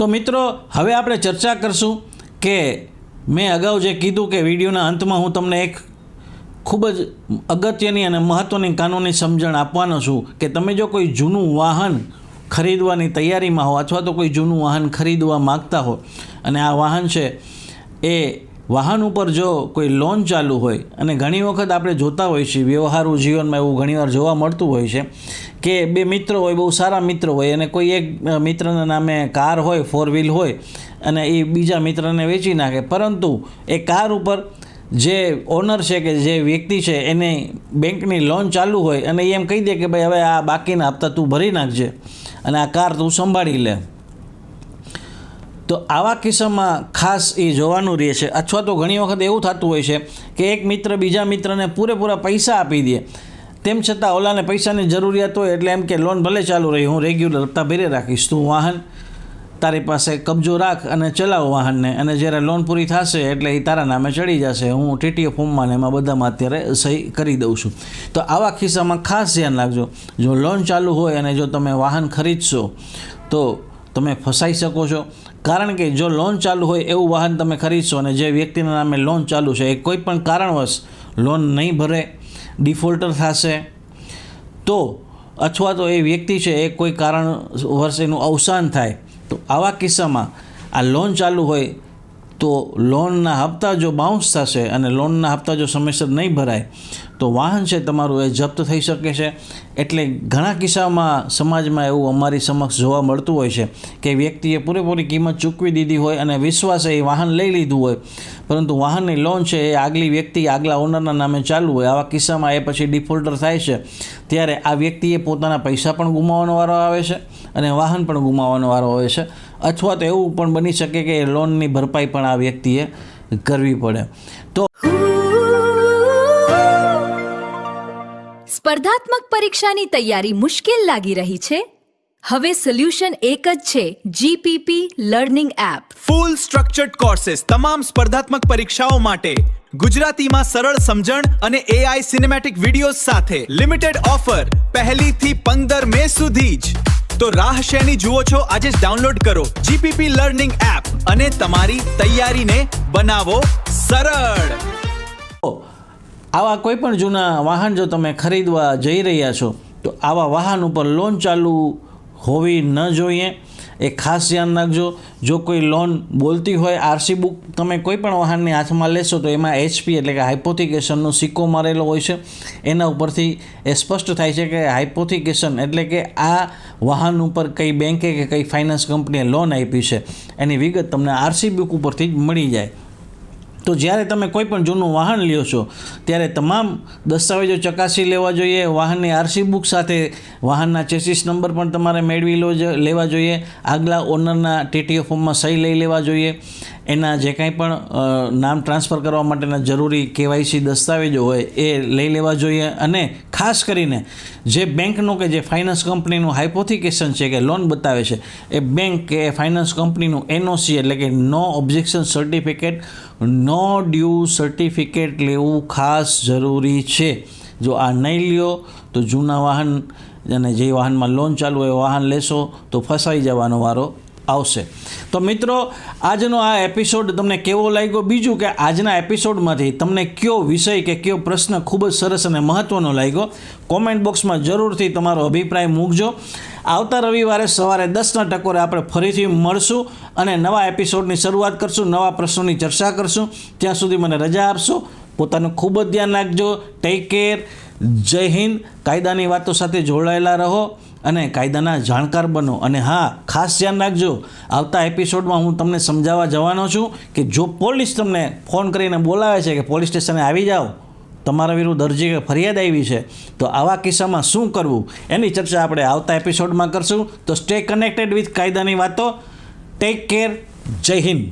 તો મિત્રો હવે આપણે ચર્ચા કરશું કે મેં અગાઉ જે કીધું કે વિડીયોના અંતમાં હું તમને એક ખૂબ જ અગત્યની અને મહત્ત્વની કાનૂની સમજણ આપવાનો છું કે તમે જો કોઈ જૂનું વાહન ખરીદવાની તૈયારીમાં હો અથવા તો કોઈ જૂનું વાહન ખરીદવા માગતા હો અને આ વાહન છે એ વાહન ઉપર જો કોઈ લોન ચાલુ હોય અને ઘણી વખત આપણે જોતા હોઈએ છીએ વ્યવહારુ જીવનમાં એવું ઘણીવાર જોવા મળતું હોય છે કે બે મિત્રો હોય, બહુ સારા મિત્રો હોય અને કોઈ એક મિત્રના નામે કાર હોય, 4 વ્હીલ હોય અને એ બીજા મિત્રને વેચી નાખે, પરંતુ એ કાર ઉપર જે ઓનર છે કે જે વ્યક્તિ છે એને બેંકની લોન ચાલુ હોય અને એમ કહી દે કે ભાઈ હવે આ બાકીના હપ્તા તું ભરી નાખજે અને આ કાર તું સંભાળી લે. તો આવા કિસ્સામાં ખાસ એ જોવાનું રહે છે. અથવા તો ઘણી વખત એવું થતું હોય છે કે એક મિત્ર બીજા મિત્રને પૂરેપૂરા પૈસા આપી દે, તેમ છતાં ઓલાને પૈસાની જરૂરિયાત હોય એટલે એમ કે લોન ભલે ચાલુ રહી, હું રેગ્યુલર હપ્તા ભરી રાખીશ, તું વાહન તારી પાસે કબજો રાખ અને ચલાવ વાહનને, અને જ્યારે લોન પૂરી થશે એટલે એ તારા નામે ચડી જશે, હું ટીટીઓ ફોર્મમાં ને એમાં બધામાં અત્યારે સહી કરી દઉં છું. તો આવા કિસ્સામાં ખાસ ધ્યાન રાખજો. જો લોન ચાલુ હોય અને જો તમે વાહન ખરીદશો તો તમે ફસાઈ શકો છો, કારણ કે જો લોન ચાલુ હોય એવું વાહન તમે ખરીદશો અને જે વ્યક્તિના નામે લોન ચાલુ છે એ કોઈ પણ કારણવશ લોન નહીં ભરે, ડિફોલ્ટર થશે, તો અથવા તો એ વ્યક્તિ છે એ કોઈ કારણવશ એનું અવસાન થાય, તો આવા કિસ્સામાં આ લોન ચાલુ હોય તો લોનના હપ્તા જો બાઉન્સ થશે અને લોનના હપ્તા જો સમયસર નહીં ભરાય તો વાહન છે તમારું એ જપ્ત થઈ શકે છે. એટલે ઘણા કિસ્સામાં સમાજમાં એવું અમારી સમક્ષ જોવા મળતું હોય છે કે વ્યક્તિએ પૂરેપૂરી કિંમત ચૂકવી દીધી હોય અને વિશ્વાસે એ વાહન લઈ લીધું હોય, પરંતુ વાહનની લોન છે એ આગલી વ્યક્તિ આગલા ઓનરના નામે ચાલુ હોય. આવા કિસ્સામાં એ પછી ડિફોલ્ટર થાય છે ત્યારે આ વ્યક્તિએ પોતાના પૈસા પણ ગુમાવવાનો વારો આવે છે અને વાહન પણ ગુમાવવાનો વારો આવે છે, અથવા તો એવું પણ બની શકે કે લોનની ભરપાઈ પણ આ વ્યક્તિએ કરવી પડે. તો સ્પર્ધાત્મક પરીક્ષાની તૈયારી મુશ્કેલ લાગી રહી છે? હવે સોલ્યુશન એક જ છે, જીપીપી લર્નિંગ એપ. ફૂલ સ્ટ્રક્ચર્ડ કોર્सेस તમામ સ્પર્ધાત્મક પરીક્ષાઓ માટે ગુજરાતીમાં સરળ સમજણ અને AI સિનેમેટિક વિડિયોઝ સાથે લિમિટેડ ઓફર 1 થી 15 મે સુધી જ. તો રાહ શેની જુઓ છો? આજે જ ડાઉનલોડ કરો જીપીપી લર્નિંગ એપ અને તમારી તૈયારીને બનાવો સરળ. આવા કોઈ પણ જૂના વાહન જો તમે ખરીદવા જઈ રહ્યા છો તો આવા વાહન ઉપર લોન ચાલુ હોવી ન જોઈએ, એ ખાસ ધ્યાન રાખજો. જો કોઈ લોન બોલતી હોય, આરસી બુક તમે કોઈ પણ વાહનની હાથમાં લેશો તો એમાં HP એટલે કે હાઇપોથિકેશનનો સિક્કો મારેલો હોય છે. એના ઉપરથી એ સ્પષ્ટ થાય છે કે હાઇપોથિકેશન એટલે કે આ વાહન ઉપર કઈ બેંકે કે કઈ ફાઇનાન્સ કંપનીએ લોન આપી છે એની વિગત તમને આરસી બુક ઉપરથી જ મળી જાય. તો જ્યારે તમે કોઈ પણ જૂનું વાહન લ્યો છો ત્યારે તમામ દસ્તાવેજો ચકાસી લેવા જોઈએ. વાહનની આરસી બુક સાથે વાહનના ચેસિસ નંબર પણ તમારે મેળવી લેવા જોઈએ. આગલા ઓનરના ટીટીઓ ફોર્મમાં સહી લઈ લેવા જોઈએ. એના જે કાંઈ પણ નામ ટ્રાન્સફર કરવા માટેના જરૂરી KYC દસ્તાવેજો હોય એ લઈ લેવા જોઈએ. અને ખાસ કરીને જે બેંકનું કે જે ફાઇનાન્સ કંપનીનું હાઇપોથિકેશન છે કે લોન બતાવે છે એ બેંક કે ફાઇનાન્સ કંપનીનું NOC એટલે કે નો ઓબ્જેક્શન સર્ટિફિકેટ, નો ડ્યુ સર્ટિફિકેટ લેવું ખાસ જરૂરી છે. જો આ નહીં લ્યો તો જૂના વાહન અને જે વાહનમાં લોન ચાલુ હોય વાહન લેશો તો ફસાઈ જવાનો વારો આવશે. તો મિત્રો, આજનો આ એપિસોડ તમને કેવો લાગ્યો? બીજું કે આજના એપિસોડમાંથી તમને કયો વિષય કે કયો પ્રશ્ન ખૂબ જ સરસ અને મહત્ત્વનો લાગ્યો? કોમેન્ટ બોક્સમાં જરૂરથી તમારો અભિપ્રાય મૂકજો. આવતા રવિવારે સવારે 10ના ટકોરે આપણે ફરીથી મળશું અને નવા એપિસોડની શરૂઆત કરશું, નવા પ્રશ્નોની ચર્ચા કરશું. ત્યાં સુધી મને રજા આપશો. પોતાનું ખૂબ જ ધ્યાન રાખજો. Take care. જય હિન્દ. કાયદાની વાતો સાથે જોડાયેલા રહો અને કાયદાના જાણકાર બનો. અને હા, ખાસ ધ્યાન રાખજો, આવતા એપિસોડમાં હું તમને સમજાવવા જવાનો છું કે જો પોલીસ તમને ફોન કરીને બોલાવે છે કે પોલીસ સ્ટેશને આવી જાઓ, તમારા વિરુદ્ધ અરજી કે ફરિયાદ આવી છે, તો આવા કિસ્સામાં શું કરવું એની ચર્ચા આપણે આવતા એપિસોડમાં કરશું. તો સ્ટે કનેક્ટેડ વિથ કાયદાની વાતો. Take care. જય હિન્દ.